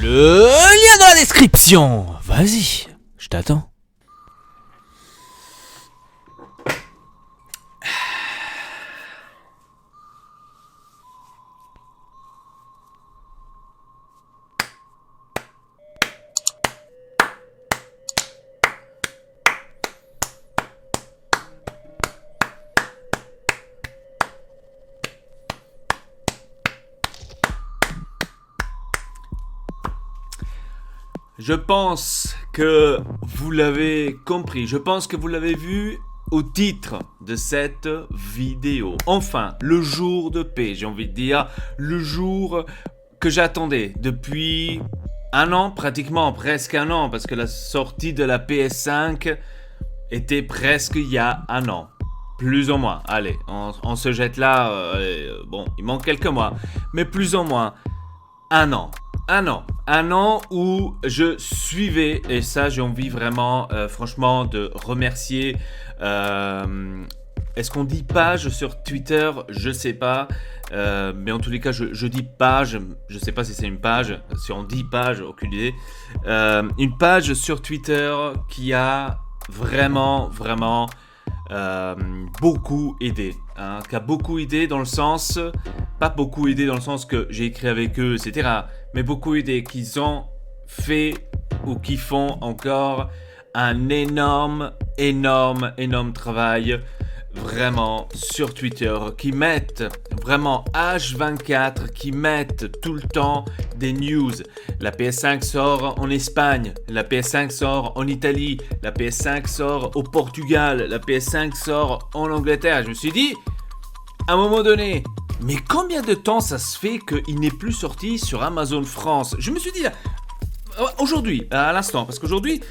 Le lien dans la description. Vas-y, je t'attends. Je pense que vous l'avez compris, je pense que vous l'avez vu au titre de cette vidéo. Enfin, le jour de paix, j'ai envie de dire, le jour que j'attendais depuis un an, pratiquement, presque un an, parce que la sortie de la PS5 était presque il y a un an. Plus ou moins, allez, on se jette là, bon, il manque quelques mois, mais plus ou moins un an. Un an où je suivais, et ça j'ai envie vraiment, franchement, de remercier. Est-ce qu'on dit page sur Twitter? Je sais pas. Mais en tous les cas, je dis page. Je sais pas si c'est une page. Si on dit page, aucune idée. Une page sur Twitter qui a vraiment beaucoup aidé, hein, qui a beaucoup aidé dans le sens, pas beaucoup aidé dans le sens que j'ai écrit avec eux, etc., mais beaucoup aidé, qu'ils ont fait ou qui font encore un énorme travail, vraiment, sur Twitter, qui mettent vraiment H24, qui mettent tout le temps des news. La PS5 sort en Espagne, la PS5 sort en Italie, la PS5 sort au Portugal, la PS5 sort en Angleterre. Je me suis dit, à un moment donné, mais combien de temps ça se fait qu'il n'est plus sorti sur Amazon France? Je me suis dit, aujourd'hui, à l'instant, parce qu'aujourd'hui,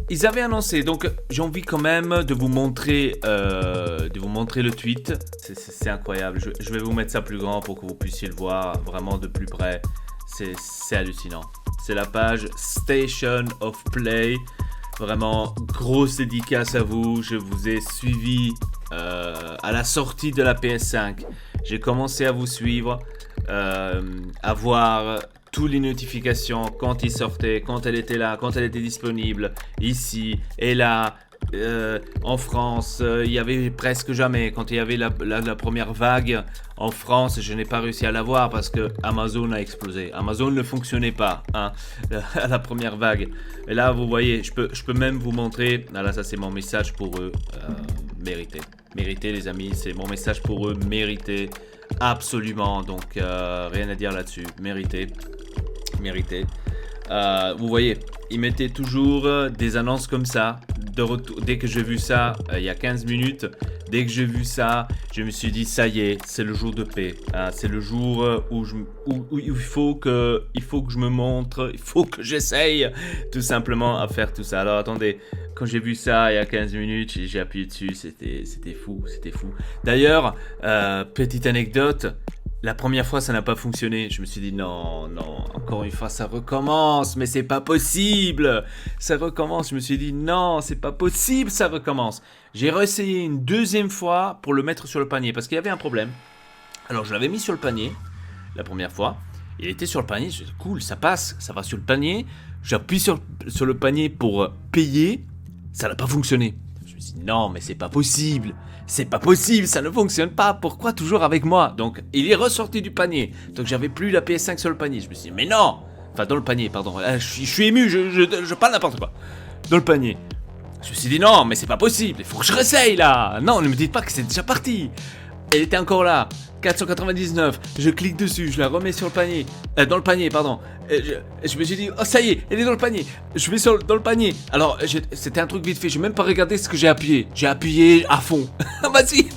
ils avaient annoncé, donc j'ai envie quand même de vous montrer le tweet. C'est incroyable, je vais vous mettre ça plus grand pour que vous puissiez le voir vraiment de plus près. C'est hallucinant. C'est la page Station of Play. Vraiment, grosse dédicace à vous. Je vous ai suivi à la sortie de la PS5. J'ai commencé à vous suivre, à voir toutes les notifications quand il sortait, quand elle était là, quand elle était disponible, ici et là. En France, il y avait presque jamais. Quand il y avait la première vague en France, je n'ai pas réussi à la voir parce que Amazon a explosé. Amazon ne fonctionnait pas, hein, à la première vague. Et là, vous voyez, je peux même vous montrer. Ah là, ça c'est mon message pour eux. Méritez, les amis. C'est mon message pour eux. Méritez, absolument. Donc rien à dire là-dessus. Méritez. Vous voyez, ils mettaient toujours des annonces comme ça. De retour, dès que j'ai vu ça, il y a 15 minutes, dès que j'ai vu ça, je me suis dit, ça y est, c'est le jour de paix. Hein, c'est le jour où il faut que je me montre, il faut que j'essaye tout simplement à faire tout ça. Alors attendez, quand j'ai vu ça il y a 15 minutes, j'ai appuyé dessus, c'était fou. D'ailleurs, petite anecdote. La première fois, ça n'a pas fonctionné. Je me suis dit, non, encore une fois, ça recommence, mais c'est pas possible. Ça recommence. Je me suis dit, non, c'est pas possible, ça recommence. J'ai réessayé une deuxième fois pour le mettre sur le panier, parce qu'il y avait un problème. Alors, je l'avais mis sur le panier, la première fois. Il était sur le panier, je me suis dit, cool, ça passe, ça va sur le panier. J'appuie sur le panier pour payer, ça n'a pas fonctionné. Je me suis dit, non, mais c'est pas possible, ça ne fonctionne pas, pourquoi toujours avec moi? Donc, il est ressorti du panier, donc j'avais plus la PS5 sur le panier, je me suis dit, mais non! Enfin, dans le panier, pardon, je suis ému, je parle n'importe quoi. Dans le panier. Je me suis dit, non, mais c'est pas possible, il faut que je réessaye là! Non, ne me dites pas que c'est déjà parti! Elle était encore là, 499, je clique dessus, je la remets sur le panier, dans le panier, pardon. Je me suis dit, oh ça y est, elle est dans le panier, je vais dans le panier. Alors, c'était un truc vite fait, j'ai même pas regardé ce que j'ai appuyé à fond. Vas-y,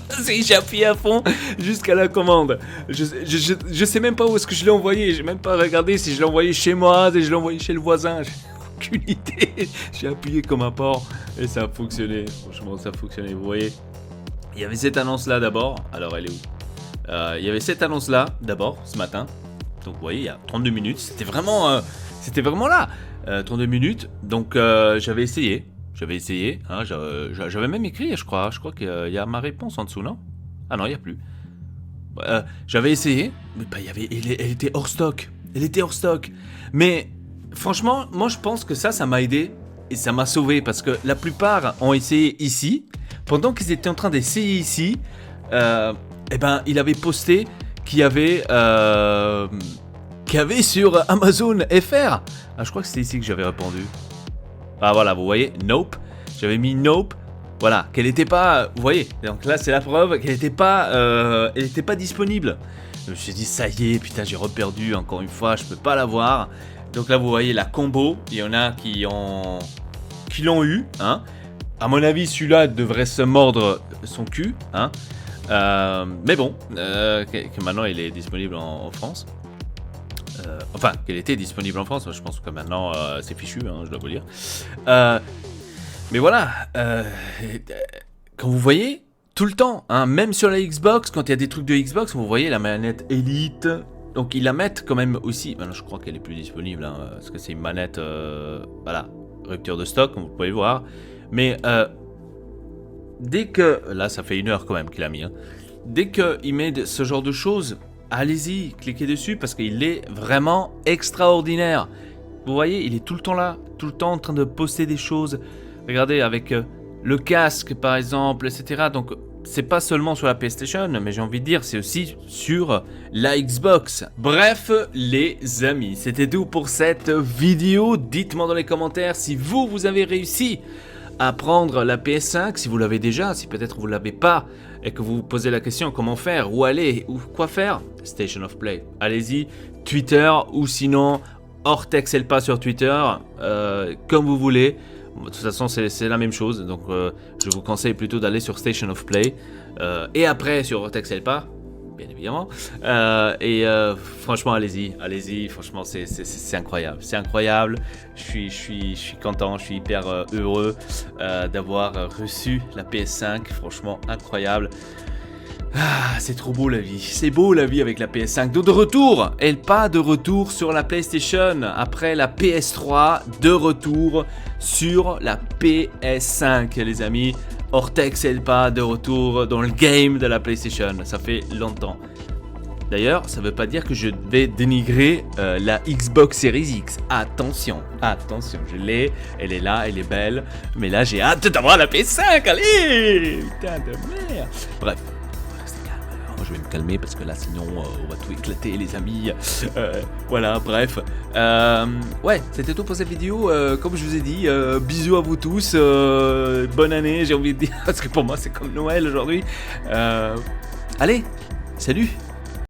j'ai appuyé à fond jusqu'à la commande. Je sais même pas où est-ce que je l'ai envoyé, j'ai même pas regardé si je l'ai envoyé chez moi, si je l'ai envoyé chez le voisin, j'ai aucune idée. J'ai appuyé comme un porc et ça a fonctionné, franchement ça a fonctionné, vous voyez. Il y avait cette annonce-là d'abord. Alors, elle est où? Il y avait cette annonce-là d'abord, ce matin. Donc, vous voyez, il y a 32 minutes. C'était vraiment là. 32 minutes. Donc, j'avais essayé. Hein, j'avais même écrit, je crois. Je crois qu'il y a ma réponse en dessous, non? Ah non, il n'y a plus. J'avais essayé. Mais bah, elle était hors stock. Mais franchement, moi je pense que ça m'a aidé et ça m'a sauvé parce que la plupart ont essayé ici. Pendant qu'ils étaient en train d'essayer ici, eh ben, il avait posté qu'il y avait sur Amazon FR. Ah, je crois que c'était ici que j'avais répondu. Ah voilà, vous voyez, nope. J'avais mis nope. Voilà, qu'elle n'était pas, vous voyez. Donc là, c'est la preuve qu'elle n'était pas, disponible. Je me suis dit, ça y est, putain, j'ai reperdu encore une fois, je peux pas l'avoir. Donc là, vous voyez la combo. Il y en a qui l'ont eu, hein. À mon avis, celui-là devrait se mordre son cul, hein. Mais bon, que maintenant il est disponible en France. Enfin, qu'elle était disponible en France. Je pense que maintenant c'est fichu, hein, je dois vous dire. Mais voilà, quand vous voyez, tout le temps, hein, même sur la Xbox, quand il y a des trucs de Xbox, vous voyez la manette Elite. Donc ils la mettent quand même aussi. Maintenant, je crois qu'elle est plus disponible, hein, parce que c'est une manette, voilà, rupture de stock, comme vous pouvez voir. Mais dès que, là, ça fait 1 heure quand même qu'il a mis. Hein, dès qu'il met ce genre de choses, allez-y, cliquez dessus parce qu'il est vraiment extraordinaire. Vous voyez, il est tout le temps là, tout le temps en train de poster des choses. Regardez, avec le casque par exemple, etc. Donc, c'est pas seulement sur la PlayStation, mais j'ai envie de dire, c'est aussi sur la Xbox. Bref, les amis, c'était tout pour cette vidéo. Dites-moi dans les commentaires si vous avez réussi à prendre la PS5, si vous l'avez déjà, si peut-être vous l'avez pas, et que vous vous posez la question comment faire, où aller, ou quoi faire, Station of Play. Allez-y, Twitter, ou sinon, Ortexelpa sur Twitter, comme vous voulez. De toute façon, c'est la même chose, donc je vous conseille plutôt d'aller sur Station of Play, et après sur Ortexelpa, bien évidemment. Franchement, allez-y, franchement, c'est incroyable, c'est incroyable. Je suis content, je suis hyper heureux d'avoir reçu la PS5, franchement incroyable. Ah, c'est trop beau la vie, c'est beau la vie avec la PS5. Donc de retour, et pas de retour sur la PlayStation, après la PS3, de retour sur la PS5 les amis. Ortexelpa de retour dans le game de la PlayStation, ça fait longtemps. D'ailleurs, ça veut pas dire que je vais dénigrer la Xbox Series X. Attention, je l'ai, elle est là, elle est belle. Mais là, j'ai hâte d'avoir la PS5, allez. Putain de merde. Bref. Je vais me calmer parce que là sinon on va tout éclater les amis. Voilà, bref. Ouais, c'était tout pour cette vidéo. Comme je vous ai dit, bisous à vous tous. Bonne année, j'ai envie de dire, parce que pour moi c'est comme Noël aujourd'hui. Allez, salut.